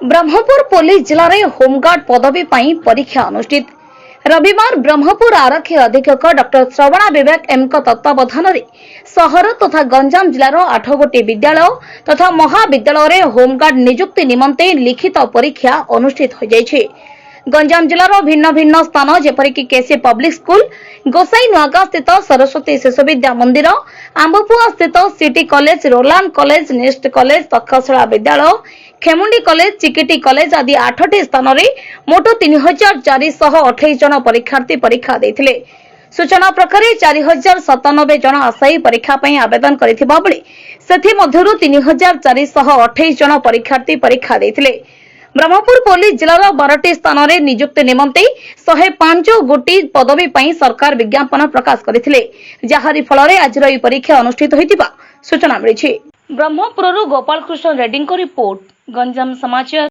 Brahmapur police जिले में home guard पदवी पर परीक्षा अनुष्ठित। रविवार ब्रह्मपुर आरक्षी अधीक्षक डॉ श्रवणा विवेक एम तत्वावधान में सहर तथा गंजाम जिलार 8 गोटी विद्यालय तथा महाविद्यालय में होमगार्ड नियुक्ति निमंते लिखित परीक्षा अनुष्ठित हो जायछि। गंजाम जिलार भिन्न भिन्न स्थान जेपरिक केसी पब्लिक स्कूल, गोसाई नुआगां स्थित सरस्वती शिशु विद्या मंदिर, आंबपुआ स्थित city college, Roland college, nest college, Takshashila विद्यालय, खेमुंडी कॉलेज, चिकिटी कॉलेज आदि 8टी स्थान में मोट 3428 जन परीक्षार्थी परीक्षा देथिले। सूचना प्रकार 4097 जन आशायी परीक्षा पई आवेदन करिथिबा बेले सेथि मध्यरु 3428 जन परीक्षार्थी परीक्षा देथिले। ब्रह्मपुर पुलिस जिलार 12टी स्थान में नियुक्ति निमंते 105 गोटी पदवी पई सरकार विज्ञापन प्रकाश करथिले, जहारी फल आज परीक्षा अनुष्ठित होइतिबा सूचना मिली। ब्रह्मपुर गोपाल कृष्ण रेड्डी को रिपोर्ट, गंजाम समाचार।